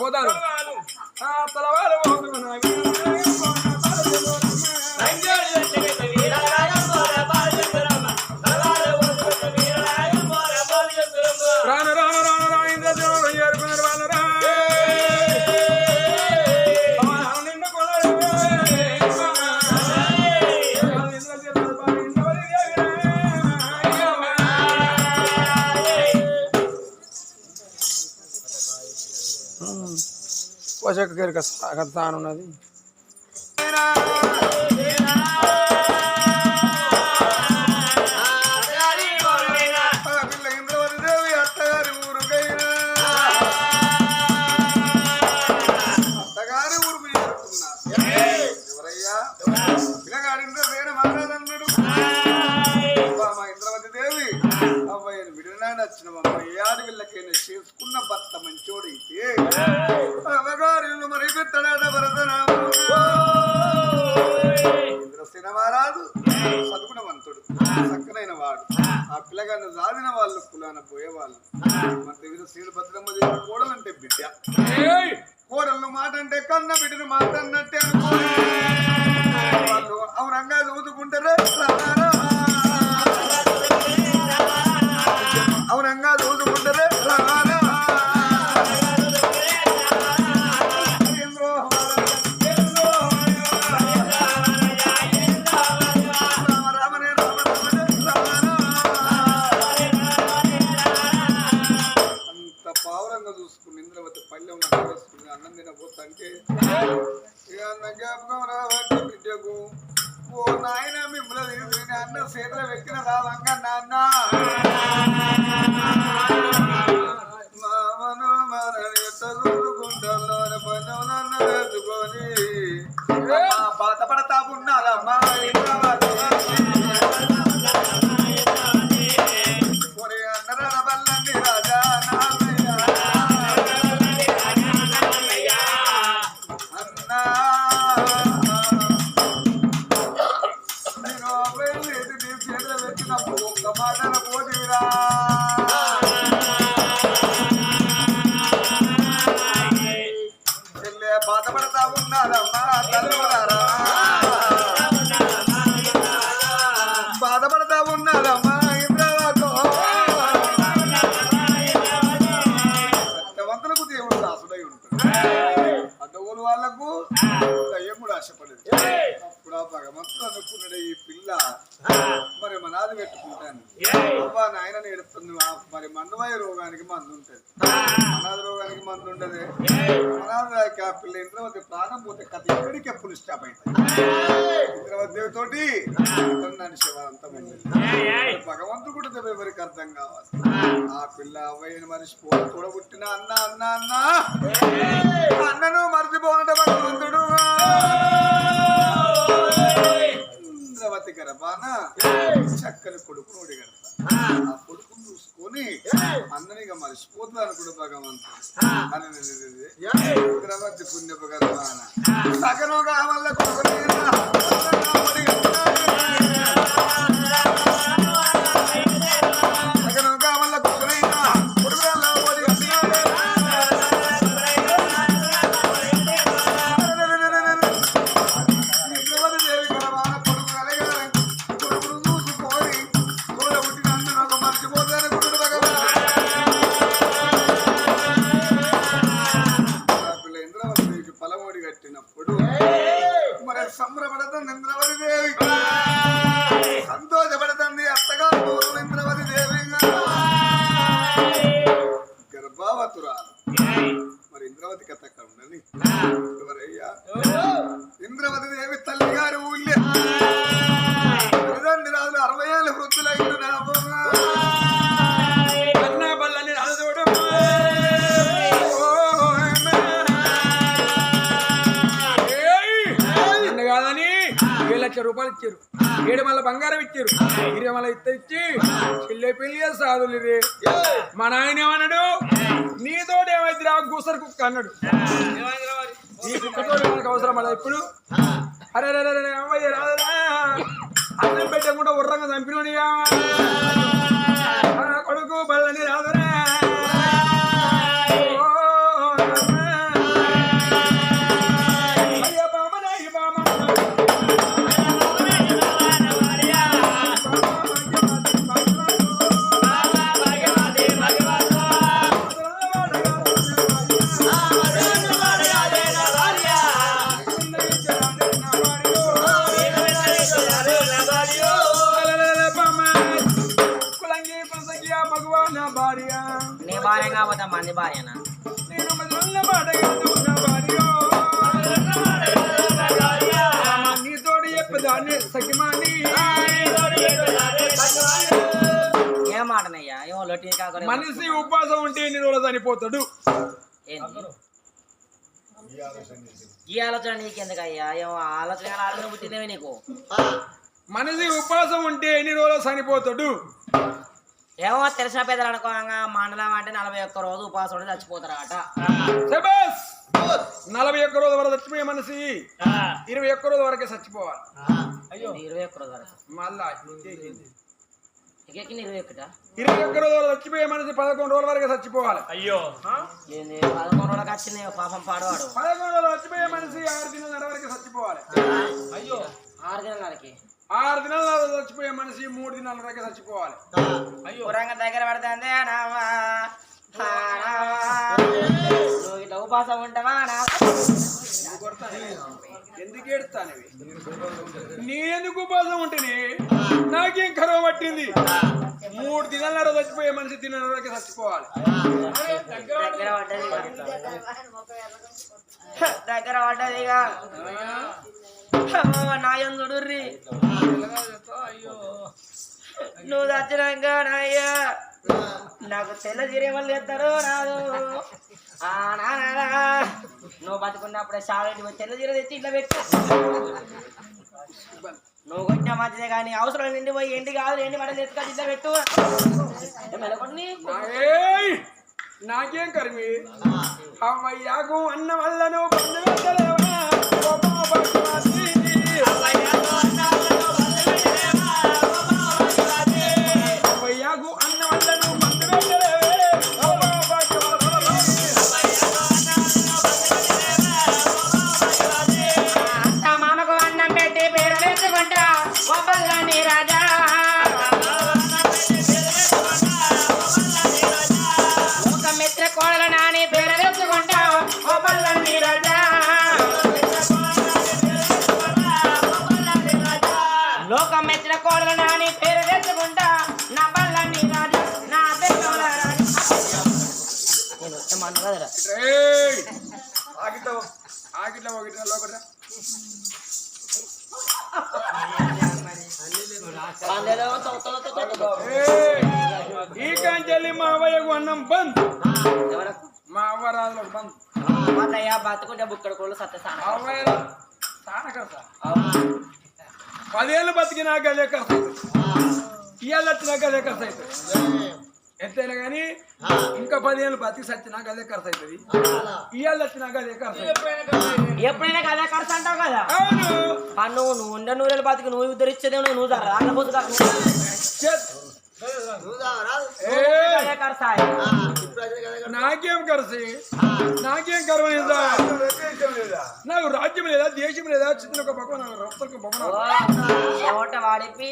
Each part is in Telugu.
పోతారు పోషక కేరిక స్థానం ఉన్నది. చేసుకున్న భర్త మంచోడైతే అవగారిలు మరి పెట్టడాడ భరతనామరాజు సద్గుణవంతుడు చక్కనైన వాడు. ఆ పిల్లగాన్ని సాధిన వాళ్ళు కులాన పోయేవాళ్ళు. మన దగ్గర శ్రీలు భద్రమ్మ కోడలంటే బిడ్డ, కోడలను మాట అంటే కన్న బిడ్డను మాట అన్నట్టే అనుకోవాలి. వాళ్ళు అవరంగా చదువుకుంటారే అవునంగా చదువుకుంటారే చూసుకుని ఇంద్రవతి పల్లె వేసుకుని అన్నం తినబోతుంటే జ్ఞాపకం రావచ్చు బిడ్డకు. ఓ నాయన మిమ్మల్ని తీసుకుని అన్న చేతిలో వెక్కిన రావంగా నాన్న మామను మరణి చదువుకుంటాను పన్నులన్న వేసుకొని బాధపడతా ఉన్నారమ్మా. అన్నర వల్లండి రాజా ఒక్క మాటల పోటీరా చెల్లె బాధపడతా ఉన్నారమ్మా తల్లులారా, బాధపడతా ఉన్నారమ్మా. ఇంద్రవాకు సత్యవంతులకు దేవుడు దాసుడై ఉంటాడు, అడ్డగోలు వాళ్లకు దయ్యం కూడా ఆశపడేది. అప్పుడు ఆ భగవంతుడు అనుకున్నాడు ఈ పిల్ల మరి మనాది పెట్టుకుంటాను నాయన నేడుతుంది. మరి మన్నుమయ రోగానికి మందు ఉంటుంది, మనాది రోగానికి మందు ఉండదు. మనాది ఆ పిల్ల ఇంద్రవతి ప్రాణం పోతే కథ ఎక్కడికి ఎప్పుడు స్టాప్ అవుతుంది. ఇంద్రవతి తోటి నడిచేవారంతా భగవంతుడు కూడా ఎవరికి అర్థం కావాలి. ఆ పిల్ల అవ్వయ్యని మరిచిపోయి తోడబుట్టిన అన్న అన్న అన్న అన్నను మర్చిపోనంటే భగవంతుడు ఇంద్రవతి గర్భాన చక్కని కొడుకును ఒడిగడతా. ఆ కొడుకును చూసుకొని అన్ననిగా మరిచిపోతుంది అనుకుడు భగవంతుడు అని ఇంద్రవతి పుణ్యపు గర్భాన సగనుగా వల్ల కొడుకుని సంబరపడుతుంది ఇంద్రవతి దేవి, సంతోషపడుతుంది అత్తగారు ఇంద్రవతి దేవి గర్భావతురాలు. మరి ఇంద్రవతి కథ అక్కడ ఉండని ఎవరయ్యా? ఇంద్రవతి దేవి తల్లి గారి ఊళ్ళే తల్లిదండ్రి రాజులు 60 ఏళ్ళ వృద్ధులైన అన్న బల్లని రాజు కాదని 7 లక్షల రూపాయలు ఇచ్చారు. 7 మళ్ళీ బంగారం ఇచ్చారు. 20 మళ్ళీ ఇచ్చి చెల్లె పెళ్లి సాధులు ఇది. మా నాయన ఏమన్నాడు, నీతోటి ఏమైతే రా గుసరు కుక్క అన్నాడు. ఈ కుక్కతో మనకు అవసరం అలా ఇప్పుడు. అరే అమ్మాయి రాదురా అన్నం పెట్టకుండా ఉర్రంగా చంపినోనియా కొడుకు బల్లని రాదురా. మంది భార్యనా నీతోటి చెప్పదాన్ని సఖిమాని ఏం మాటనయ్యా? ఏమో లొట్టి కాకుండా మనిషి ఉపవాసం ఉంటే ఎన్ని రోజులు చనిపోతాడు. ఈ ఆలోచన నీకెందుకయ్యా? ఏమో ఆలోచన పుట్టిందేవి నీకు. మనిషి ఉపవాసం ఉంటే ఎన్ని రోజులు చనిపోతాడు. ఏమో తెలిసిన పెద్దలు అనుకోగా మండలం అంటే 41 రోజు ఉపవాసం ఉండి చచ్చిపోతారట. 41 రోజు వరకు చచ్చిపోయే మనిషి 21 రోజు వరకే చచ్చిపోవాలి. 21 రోజు వరకు మళ్ళా 21 రోజు వరకు చచ్చిపోయే మనిషి 11 రోజుల వరకే చచ్చిపోవాలి. అయ్యో 11 రోజులకు వచ్చింది పాపం పాడవాడు. 11 రోజులు చచ్చిపోయే మనిషి 6 దినాల వరకే చచ్చిపోవాలి. అయ్యో 6 దినాలకి 6 దినాల చచ్చిపోయే మనిషి 3 దినాల వరకే చచ్చిపోవాలి. దగ్గర పడుతుంది ఇట్లా ఉపాసం ఉంటావా? ఎందుకు ఏడుస్తానవి? నేనెందుకు ఉపాసం ఉంటేనే నాకేం కరువు పట్టింది. 3 దినాల చచ్చిపోయే మనిషి తిన్న వరకే చచ్చిపోవాలి. దగ్గర పడ్డదిగా నాయందుడుర్రి నువ్వు చచ్చినాక నాయ్యా నాకు తెల్ల చీరేమల్లి ఎత్తారు రాదు. నువ్వు బతుకున్నప్పుడే చాలంటి తెల్ల చీర తెచ్చి ఇట్లా పెట్టు. నువ్వు కొట్టిన మంచిదే కానీ అవసరం నిండి పోయి ఎండి కాదు ఎండి మటలు ఎత్తుకొని ఇట్లా పెట్టు. నాకేం కర్మి అమ్మయ్యాకు అన్న వల్ల నువ్వు బంధు పెట్టలేవా? అమ్మయ్యాకు అన్న వల్ల నువ్వు బంధు పెట్టలేవే. మామకు అన్నం పెట్టి పేరు పెట్టుకుంటా ఒబ్బల్లాని రాజా. ఒక మిత్ర కోడల నాని పేరు తెచ్చుకుంటా ఒబ్బల్లాని రాజా. లోక మెచ్చిన కోడల నాని పేరు తెచ్చుకుంటా నా బల్లాని రాజా నా పెద్దోల రాజా. ఆగిట్లా ఒకటి లోపల ఏయ్, ఈ కాంచెల్లి మా అవ్వయ్యకు అన్నం బంద్, మా అవ్వ రాజులకు బంద్. బతుకుంటే బుక్కడ కోళ్ళు సత్యసాన అవ్వయ్య చాలా ఖర్చు. 10 ఏళ్ళు బతికినాక అదే ఖర్చు అవుతుంది, ఇవాళ వచ్చినాక అదే ఖర్చు అవుతుంది. ఎంతైనా కానీ ఇంకా 10 ఏళ్ళు బతికి సచ్చినాక అదే ఖర్చు అవుతుంది, ఇవాళ వచ్చినాక అదే ఖర్చు అవుతుంది. ఎప్పుడైనా కదే ఖర్చు అంటావు కదా. అవును. నువ్వు ఉండే 100 ఏళ్ళు బతికి నువ్వు ఉద్ధరించేదే నువ్వు రాకపోతు నాకేం ఖర్చు, నాకేం కర్మ. నాకు రాజ్యం లేదా, దేశం లేదా, చిన్న ఒక భగవాన్ రత్నకు భవనం వాడిపి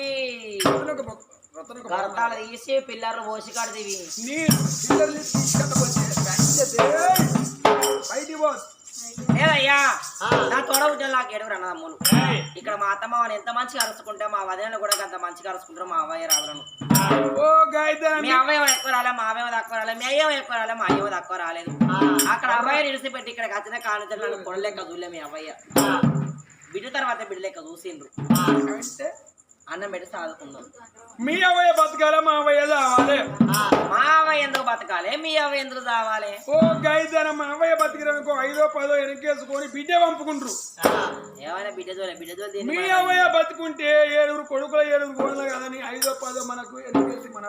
కర్తాలు తీసి పిల్లర్లు పోసి కడతీవి. నీ పిల్లల్ని బయటికి పో. లేదయ్యా, నా తోడ ఉద్యోగం నాకు 7 అన్నదమ్ములు. ఇక్కడ మా అత్తమ్మ వాళ్ళు ఎంత మంచిగా అరుచుకుంటే మా వదిన కూడా అంత మంచిగా అరుచుకుంటారు. మా అవ్వయ్య రాదులను మీ అవ్వయం ఎక్కువ రాలే, మా అవ్వయం తక్కువ రాలే, మీ అయ్యం ఎక్కువ రాలే, మా అయ్యం తక్కువ రాలేదు. అక్కడ అవ్వయ్య నిలిచిపెట్టి ఇక్కడ వచ్చిన కానుంచి నన్ను కొడలేక చూడలే. మీ అవ్వయ్య బిడ్డ తర్వాత బిడ్డ లెక్క చూసిండ్రు. అన్నం పెట్టి సాదుకుందాం. మీ అవ్వయ్య బతకాలే, మా అవ్వయ్య చావాలి. మా అవ్వయ్య ఎందుకు బతకాలి, మీ అవ్వయ్య ఎందుకు చావాలి? ఓ గైదన మా అవ్వయ్య బతికిరనుకో 5 or 10 వెనకేసుకొని బిడ్డ పంపుకుంటారు. ఏమైనా బిడ్డ చూడలే. మీ అవ్వయ్య బతుకుంటే 7 కొడుకుల 7 కోడలు కదని 5 or 10 మనకు వెనకేసి మన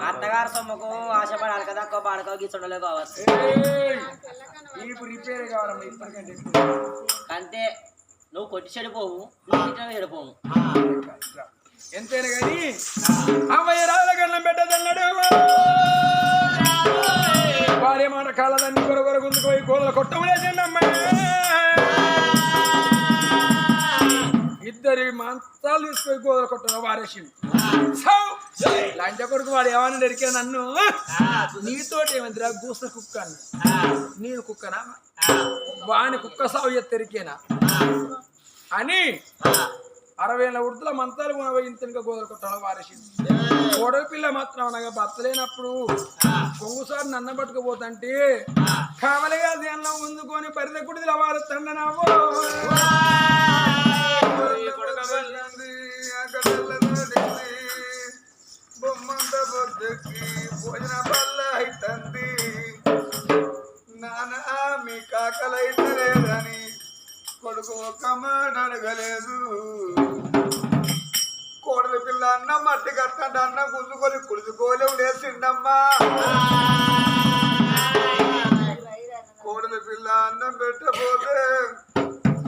అత్తగారు సొమ్మకు ఆశపడి అడక తక్కువ పాడకో గిచ్చడలే కావచ్చు. ఇప్పుడు రిపేర్ కావాలమ్మా ఇప్పటికంటే. అంతే, నువ్వు కొట్టి చెడిపోవు, నువ్వు చెడిపోవు. ఎంతైనా కానీ అవ్వయ్య రాజుల కన్నం పెట్టదన్నాడు. వాడే మాట కాలదాన్ని కొరగొర గుందుకు పోయి కోదల కొట్టమలేదండమ్మా. ఇద్దరి మంచాలు తీసుకొని కోదల కొట్టడం వారేసింది. లంచ కొడుకు వాడు ఏమన్నా నరికా నన్ను, నీతోటి ఏమందిరా గూస కుక్క అన్న. నేను కుక్కనా, వాని కుక్క సాగు ఎత్తరికేనా అని 60 ఏళ్ళ వృద్ధుల మంతాలు ఇంతగా గోదలు కొట్టాలి వారేసింది. కోడలి పిల్ల మాత్రం అనగా భర్త లేనప్పుడు కొంగుసారి నన్న పట్టుకుపోతుంటే కావలిగా అన్నం ముందుకొని పరిద కుడిదిల వారు తండనావో బొమ్మంత బొద్దకి భోజన పల్ల అయితంది. నానా మీ కాకలైతలేదని కొడుకు ఒక్క మాట అడగలేదు. కోడలి పిల్ల అన్నం మట్టి కట్టండి, అన్నం గుంజుకొని కుడుచుకోలేవు లేచిండమ్మా. కోడలి పిల్ల అన్నం పెట్టబోతే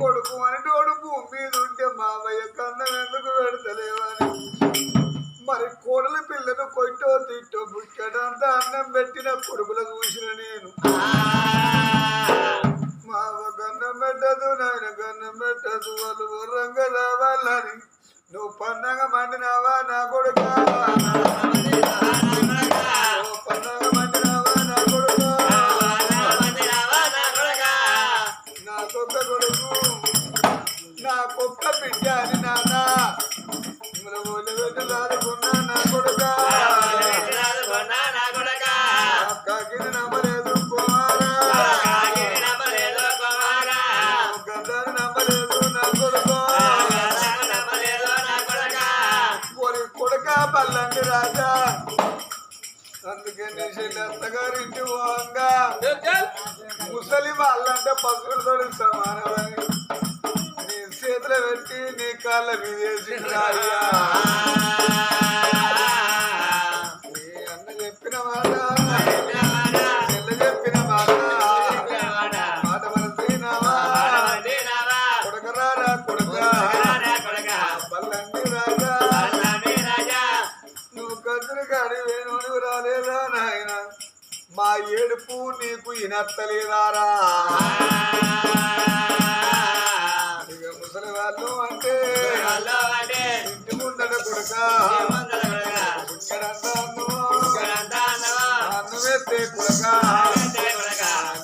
కొడుకు అనేటోడు భూమి మీద ఉంటే మావయ్య కన్నం ఎందుకు పెడతలేవని మరి కోడలి పిల్లను కొట్టో తిట్టో బుక్కడంతా అన్నం పెట్టిన కొడుకుల చూసిన నేను. మావ గన్నం పెట్టదు, నాయన గన్నం పెట్టదు, వాళ్ళు రంగ రావాలని నువ్వు పన్నగ మండినావా నా కొడుకా, పన్నగ మండినావా నా కొడుకా, నాకొక్క కొడుకు నాకొక్క బిడ్డ అని నాన్న లాదుకున్నా నా కొడుకా, కాకిని నమ్మలేదు కుమారా, గంధాన్ని నమ్మలేదు నా కొడుకు, కొడుక పల్లండి రాజా. అందుకే నీ చెల్లి అత్తగారింటి పోంగా ముసలి వాళ్ళంటే పసుపులతో సమానమని నీ చేతులు పెట్టి నీ కాళ్ళ మీదేసి రాయ్యా. నీ అన్న చెప్పిన మాట, చెల్లి చెప్పిన మాట, మాట మనసినావా కొడకరారా కొడుక పల్లండి రాజా. నువ్వు కదురు కాడి వేణువు రాలేదా నాయన, మా ఏడుపు నీకు ఇనత్తలేదారా. ఇక ముసలి వాళ్ళు అంటే ఇంటి ముందట కొడుక అన్నమేస్తే కొడుక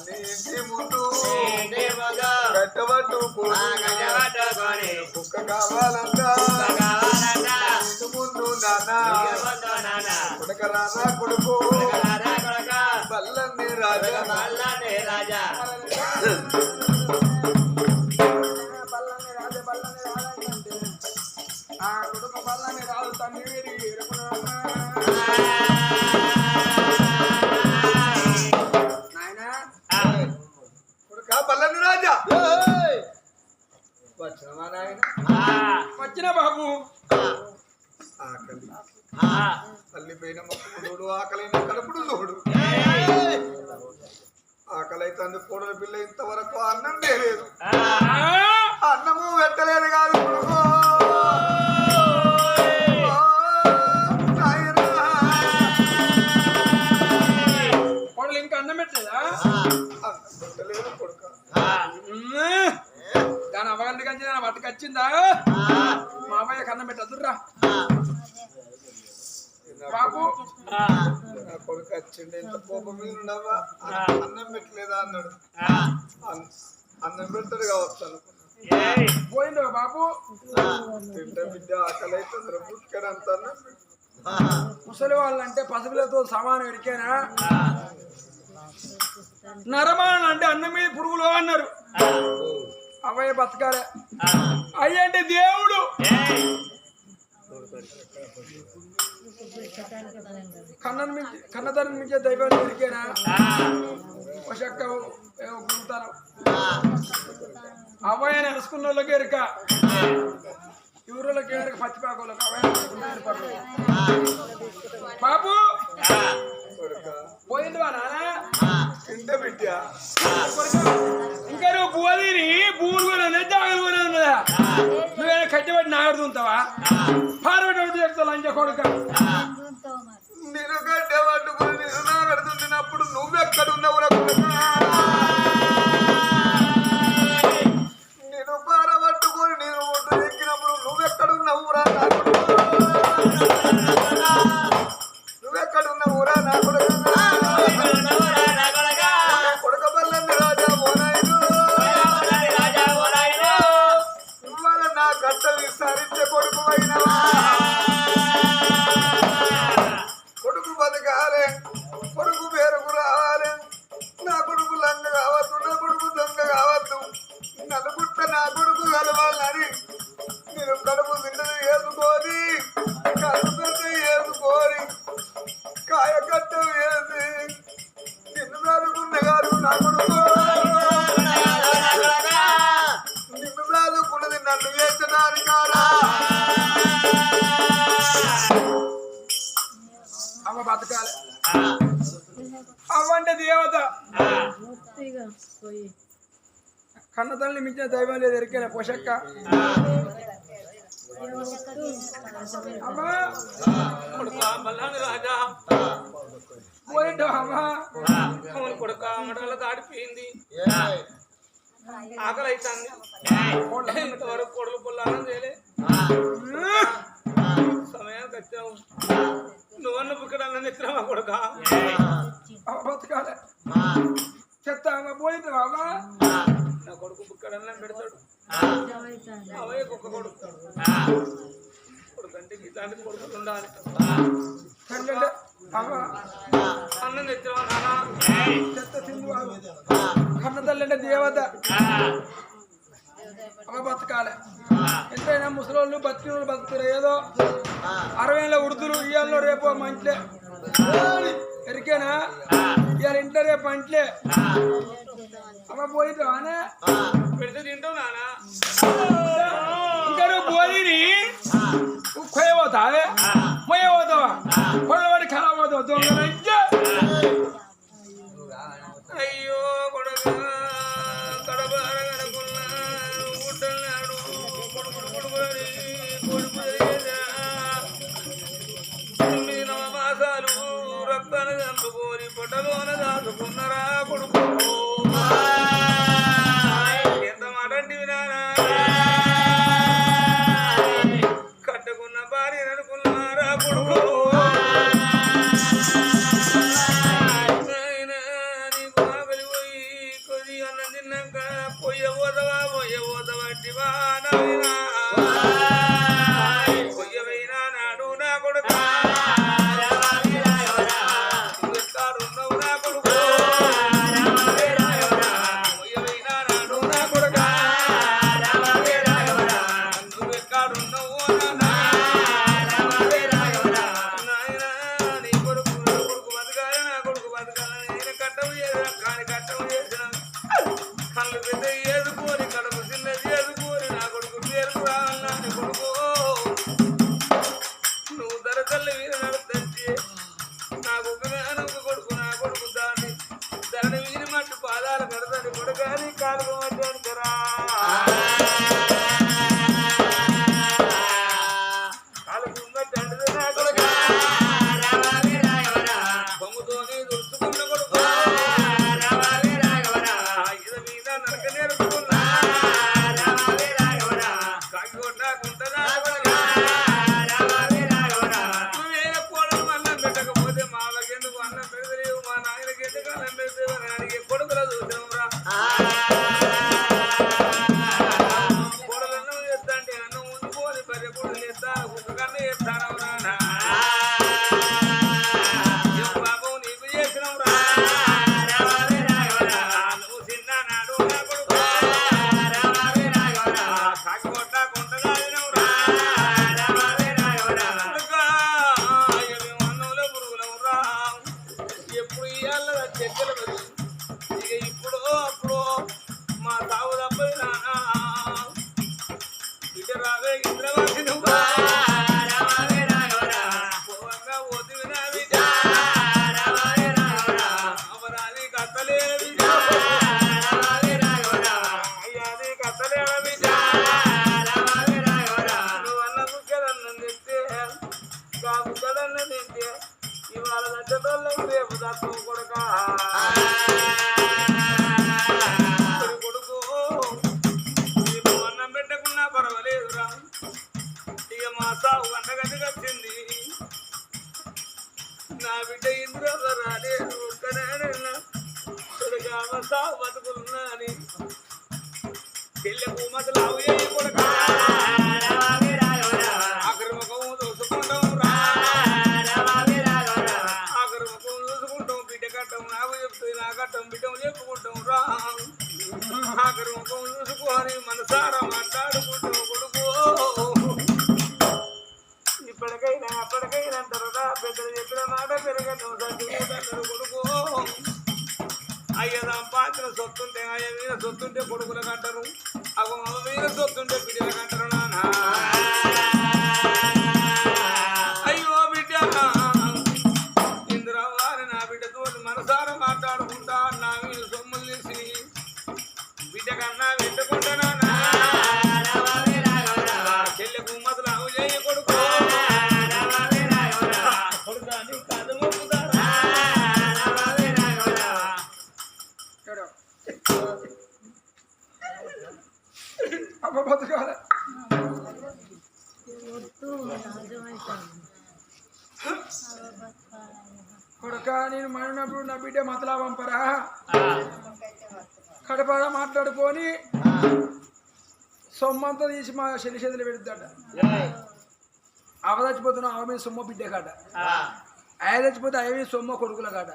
నీ ఇంటి ముందు కట్టబట్టు కుక్క కావాలంట ఇంటి ముందు నాన్న కొడుక రానా కొడుకు పల్లండి రాజా. ఆ కొడుకు బల్లని రాదు తన్ని వీడి నాయనా కొడుకా బల్లని రాజా వచ్చినవా నాయన వచ్చిన బాబు ఆకలి తల్లిపోయిన మొక్కుడు ఆకలైన కడుపుడు చూడు ఆకలి అయితే అందు కోడల పిల్ల ఇంతవరకు అన్నం లేదు అన్నము పెట్టలేదు కాదు కొడుకు కోడలు ఇంకా అన్నం పెట్టలేదా అన్నం పెట్టలేదు కొడుక దాని అవగాంటి కంచి దాని బట్టకు వచ్చిందా మా అబ్బాయి కన్నం పెట్టద్దురా బాబు నా కొడుకు వచ్చిండు ఎంత కోపం మీద ఉండవా అన్నం పెట్టలేదా అన్నాడు అన్నం పెడతాడు కావచ్చు అనుకున్నా పోయిండు బాబు తింటే బిడ్డ ఆకలి అయితే పుట్టుకొని అంత అన్నం పెట్టు. ముసలి వాళ్ళంటే పసిపిల్లతో సమానం ఎరికేనా నరమానం అంటే అన్నం మీద పురుగులు అన్నారు అవయ్య బతకాలే అయ్య అంటే దేవుడు కన్నతనం మించే దైవాన్ని ఎరికేనా చెక్క గుంటాను అవయ్య నడుచుకున్న వాళ్ళకి ఎరిక ఊరిలోకి ఎరక పచ్చిపాకోళ్ళకి అవయ్య బాబు పోయిందివా నాన్న తింటే బిడ్డ ఇంకా నువ్వు పోదిని పూలు కూడా జాగలు కూడా ఉన్నదా నువ్వేనా కట్టబడి నాగడుతుంటావా పార్వటి చెప్తా లంచ కొడుక నేను గడ్డ పట్టుకుని నేను నాగడుతుంటినప్పుడు నువ్వెక్కడున్నావురా కొడుక నేను పార పట్టుకొని నేను ఒడ్డు ఎక్కినప్పుడు నువ్వెక్కడున్నావురా నా కొడుక నువ్వెక్కడున్నావురా నా కొడుక కొడుక బల్లని రాజా ఓనాయుడు ఇవాళ నా గట్ట విస్తరించే కొడుకు అయినవా కొడుకు బతకాలే కొడుకు పేరుకు రావాలి నా కొడుకు లంగ కావద్దు నా కొడుకు దొంగ కావద్దు నలుగుట్ట నా కొడుకు కలవాలని నేను కడుపు తిన్నది వేసుకొని కడుపు పెద్ద వేసుకొని కాయ కట్ట వేసి నిన్ను రాదుకున్న గారు నా కొడుకు నిన్ను రాదుకున్నది నన్ను వేసినారు కారా అమ్మ బతకాలి అవ్వంటే దేవత కన్న తల్లిని మించిన దైవం లేదు ఎరికేనా పోషక్క అమ్మా రాజా పోయిండు అమ్మా అవును కొడుక మడల దాడిపోయింది ఆకలి అవుతుంది ఇంతవరకు కొడుకు పొల్లాలని చేయలే సమయానికి వచ్చావు నువ్వన్న ఇక్కడ అన్న ఎత్తినావా కొడుక బతకాలి చెత్త అమ్మ పోయిండు అమ్మా నా కొడుకు బుక్కడన్నా పెడతాడు అవే కుక్క కొడుకు కొడుకు అంటే ఇలాంటి కొడుకులు ఉండాలి తండ్రి అమ్మ అన్నం తెచ్చినావా నాన్న చెత్త తిందు కన్న తల్లి అంటే దేవత అమ్మ బతకాలి ఎంతైనా ముసలోళ్ళు బతికిన వాళ్ళు బతుకుతారు ఏదో 60 ఏళ్ళ ఉడుతురు ఇవాళ రేపు మంట్లే ఎరికేనా ఇవాళ ఇంట్లో రేపు అంట్లే అమ్మ పోయింది అనే పెడితే తింటావు నాన్న ఇంకా నువ్వు పోయిని కొయ్యబోతావే మొయ్యబోతావా కొడవాడి ఖరాబ్ అవుతావు దొంగ అయ్యో కొడుక కడపడకున్నా గుడ్డన్నాడు కొడుకుడు కొడుకుని కొడుకు 9 మాసాలు రక్తాన్ని చంపుకొని పొట్టలోన దాచుకున్నరా కొడుకు ఎంత మాట అంటివి నానా కట్టుకున్న భార్య అనుకున్నారా కొడుకు నీకు ఆకలి పోయి కొద్ది అన్నం తిన్నాక పొయ్యబోతవా పొయ్యబోతవా నాయనా పొయ్యవైనా నాడు నా కొడుకు ఎక్కడున్నావు నా కొడుకు పొయ్యవైనా నాడు నా కొడుకు నువ్వెక్కడున్నావు నాన్న కూడా చేస్తాను కుక్క కన్నా చేస్తాను నాన్న బాబు నీకు చేసినావు రా నువ్వు తిన్నాడు నా కొడుకు కాకి కొట్ట కొంట కాదినవు రా అన్నంలో పురుగులవు రా ఎప్పుడు ఇయ్యాల చెక్కలు పెరుగు ఇక ఇప్పుడు అప్పుడు మా తావు తప్పది నాన్న ఇటు రావే ఇంద్రవాసి నువ్వు పోవంగా పోతివి నా బిడ్డ అవరాది కత్తలేని బిడ్డ అయ్యాది కత్తలేని బిడ్డ నువ్వు అన్న కుక్కడన్నం తింటే కా కుక్కడన్నం తింటే ఇవాళ దట్టతోళ్ళకు రేపు దత్తం కొడుక కొడుకు నీకు అన్నం పెట్టకున్నా పర్వాలేదురా ఇక మా సాగు గంటగంటకి వచ్చింది నా బిడ్డ ఇంద్ర రాలేదు ఒక్కనేనన్నా మా సాగు బతుకున్నా అని చెల్లెకు మతలావు ఏ కొడుక ఆఖరి ముఖం దోసుకుంటాం రా ఆఖరి ముఖం దోసుకుంటాం బిడ్డ కట్టం నాకు చెప్తుంది నా కట్టం బిడ్డం చెప్పుకుంటాం రా ఆఖరి ముఖం చూసుకొని మనసారా మాట్లాడుకుంటాం కొడుకు ఇప్పటికైనా అప్పటికైనా అంటారా పెద్దలు చెప్పిన మాట పెరగను చదువుకుంటారు కొడుకు అయ్య సంపాదించిన సొత్తుంటే అయ్య మీద సొత్తుంటే కొడుకులకు అంటారు అగో అమ్మ మీద సొత్తుంటే బిడ్డలకు అంటారు నాన్న అయ్యో బిడ్డ ఇందులో వారి నా బిడ్డతో మనసారా మాట్లాడుకుంటా నా మీద సొమ్ములు తీసి బిడ్డ కన్నా పెట్టుకుంటానా చెల్లెకు మతలావు చేయ కొడుకు కొడుకాని కథ మొక్కుతారా అమ్మ బతకాలి కొడుక నేను మరినప్పుడు నా బిడ్డ మతలా పంపరా కడపడ మాట్లాడుకొని సొమ్మంతా తీసి మా చెల్లి చేతులు పెడుతాడ అవ చచ్చిపోతున్నా ఆమె మీద సొమ్మ బిడ్డ కాట అయ్య చచ్చిపోతే అయ్య మీద సొమ్మ కొడుకుల కాట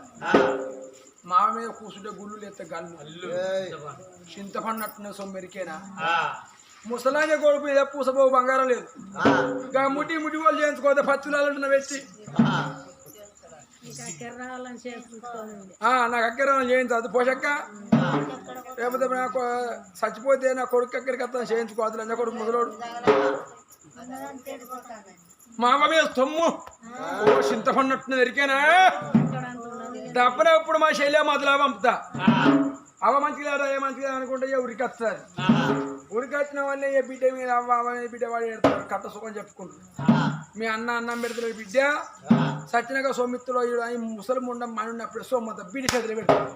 మా మీద కూర్చుంటే గుళ్ళు లేస్తే గల్లు చింతపడినట్టున్న సొమ్మెరికేనా ముసలాంగే కొడుకు మీద పూసబో బంగారం లేదు ఇంకా ముట్టి ముట్టి వాళ్ళు చేయించుకోతే పచ్చులాలంటున్న వ్యక్తి నాకు అక్కరాలను చేయించదు పోషక్క లేకపోతే నాకు చచ్చిపోతే నా కొడుకు ఎక్కడికి వస్తాను చేయించుకోవద్దు లంజ కొడుకు ముసలోడు మా అమ్మ మీద సొమ్ము ఓ చింతపడినట్టున్న ఎరికేనా తప్పనే ఇప్పుడు మా శైలి మాతలా పంపుతా అవ మంచిగా ఏ మంచిగా అనుకుంటే ఉరికి వస్తుంది ఉరికి వచ్చిన వాళ్ళే ఏ బిడ్డ మీద అవ్వ బిడ్డ వాడు ఎడతారు కట్ట సుఖం చెప్పుకుంటారు మీ అన్నం పెడతారు బిడ్డ సచ్చినగా సొమ్మిత్తులో ముసలి ముండం మనున్నప్పుడు సొమ్మత బిడ్డ చేతులు పెడతారు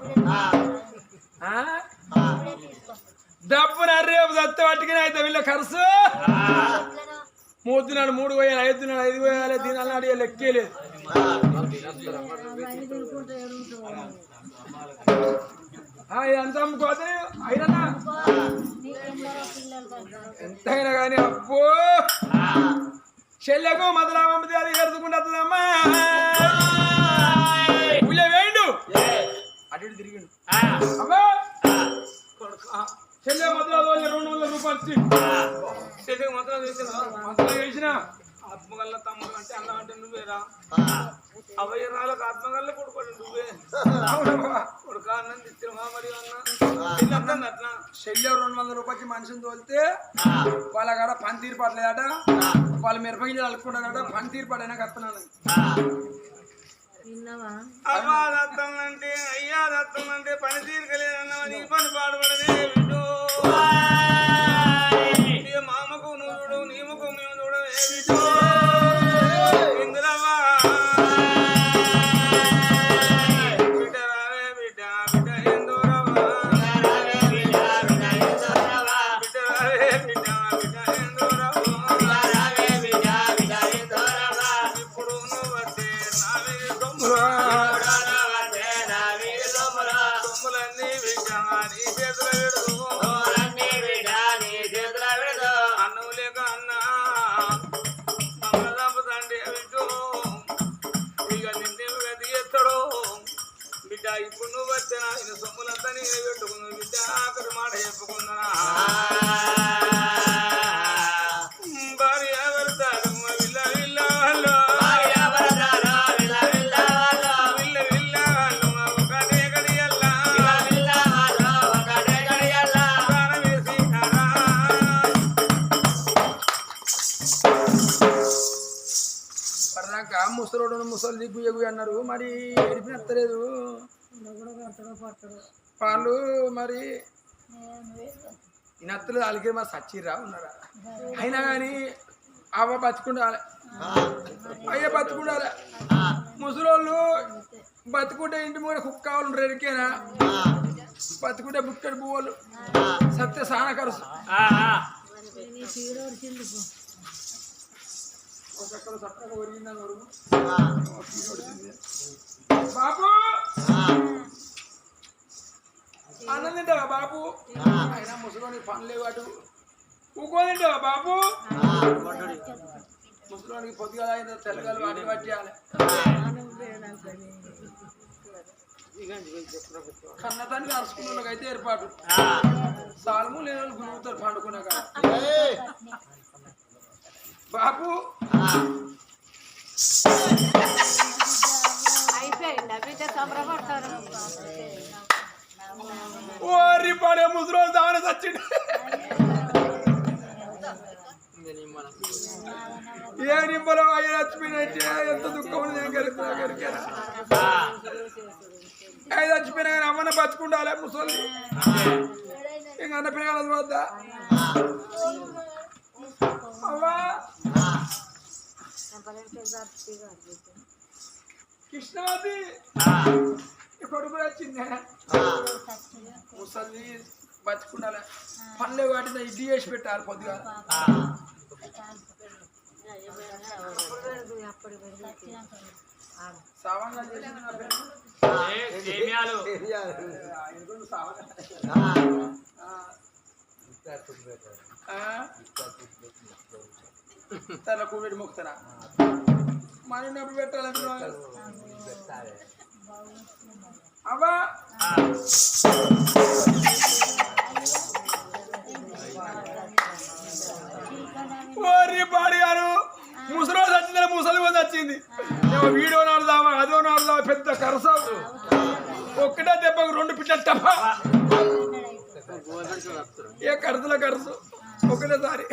డబ్బున రేపు దత్త పట్టుకుని అయితే వీళ్ళ ఖర్చు 3 నాడు 3 పోయాలి 5 నాడు 5 పోయాలి దీనాలు నాడు లెక్కేలేదు ఎంత అమ్ముకోతే అయినా ఎంతైనా కానీ అబ్బో చెల్లెకు మదలా పంపితే అది ఎడుతుకుంటుందమ్మా వేయండు అటు తిరిగిండు అమ్మా చెల్లె మదలా 200 రూపాయలు చెల్లె మదలా వేసిన ఆత్మగల్ల తమ్ముడు అంటే అన్న అంటే నువ్వేరా అవయరాలకు ఆత్మగల్ల కొడుకోండి నువ్వే కొడుక అన్నం ఇచ్చినవా మరి అన్న అట్లా చెల్లె 200 రూపాయలకి మనిషిని తోలితే వాళ్ళ కాడ పని తీర్పట్లేదట వాళ్ళ మిరపగిలు అలుకుంటారట పని తీర్పడైనా కడుతున్నాను అమ్మా దత్తం అంటే అయ్యా దత్తం అంటే పని తీరకలేదన్నా నీ పని పాడుపడదే విడు మామకు నువ్వు చూడు నీ ముఖం మేము చూడవే విడు ఇందులవ్వా బిడ్డ రావే బిడ్డ బిడ్డ ఎందురవ్వా బిడ్డ రావే బిడ్డ బిడ్డ ఎందురవ్వా ఇప్పుడు నువ్వు వస్తే నావే సొమ్ములన్నీ బిడ్డ నీ చేతుల పెడదు అన్నం లేక అన్నా ఇప్పుడు నువ్వు వచ్చే ఆయన సొమ్ములంతా నేను పెట్టుకున్నాను బిడ్డ ఆఖరి మాట చెప్పుకున్నా భార్య భర్తలు విల్ల విల్ల వాళ్ళు విల్ల విల్ల వాళ్ళు ఒకటే గడియల్లా ప్రాణం వేసినారా పడదాక ముసలోడు ముసలి గుయ్య అన్నారు మరి ఎడిపినత్తలేదు వాళ్ళు మరి ఈ నత్తలేదు వాళ్ళకి మరి సచ్చిరా ఉన్నారా అయినా కానీ అవ్వ బతుకుండాలి అయ్య బతుకుండాలి ముసలోళ్ళు బతుకుంటే ఇంటి మూడ కుక్క కావాలి రెడికేనా బతుకుంటే బుక్కడి పువ్వులు సత్య సాన కరుసు బాబు అన్నం తింటావా బాబు అయినా ముసలోని పని లేవు అటు ఊకో తింటావా బాబు ముసలోనికి పొద్దుగా తెల్లగాలు వాటి పట్టేయాలి కన్న తండ్రి అరుచుకున్న వాళ్ళకి అయితే ఏర్పాటు సాలము లేని వాళ్ళు గురువుతారు పండుకున్నాక బాబు ఓరి పడే ముసలోడు దాని చచ్చిండు ఏ నింపలో అయ్యి చచ్చిపోయినట్టే ఎంత దుఃఖం నేను గరికరా అవి చచ్చిపోయినా కానీ అమ్మన బతుకుండాలి ముసలి ఇంక అన్న పిల్లలు వద్దా అవ్వా కృష్ణవతి కొడుకు వచ్చిందే ముసలి బతుకుండాలి పనులు వాటిని ఇడ్లీ చేసి పెట్టాలి పొద్దుగా సావంగా చేసింది నా పేరు తన కూడి మొక్కుతారా మన ఎప్పుడు పెట్టాలంటున్నా అవ్వా ఓరి పాడి గారు ముసలి వచ్చింది ముసలి మంది వచ్చింది వీడియో నాడుదామా అదో నాడుదామా పెద్ద కరస ఒక్కటే దెబ్బకు 2 పిట్టలు టపా ఏ కరుసుల కరుసు ఒకటేసారి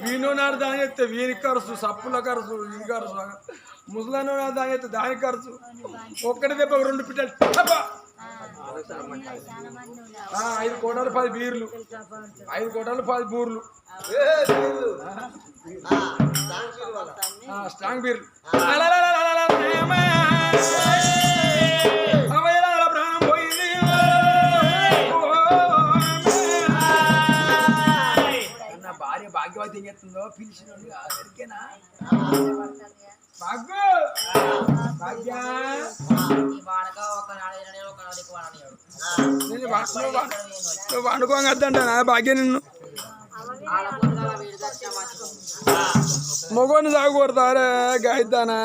వీణో నాడు దాని ఎత్తే వీనికి ఖర్చు సప్పుల ఖర్చు ఇది ఖర్చు ముసలానో నాడు దాని ఎత్తే దానికి ఖర్చు ఒక్కటి దెబ్బ 2 పిట్టలు 5 కోటాలు 10 బీర్లు 5 కోటాలు 10 బూర్లు స్ట్రాంగ్ బీర్లు ప్రాణం పోయింది భార్య భాగ్యవతి ఏం చేస్తుందో పిలిచినోడు అదరికేనా భాగ్య భాగ్య నువ్వు వండుకోగద్దంటానా భాగ్య నిన్ను మొగోని సాగు కొడతారే గాయద్దానా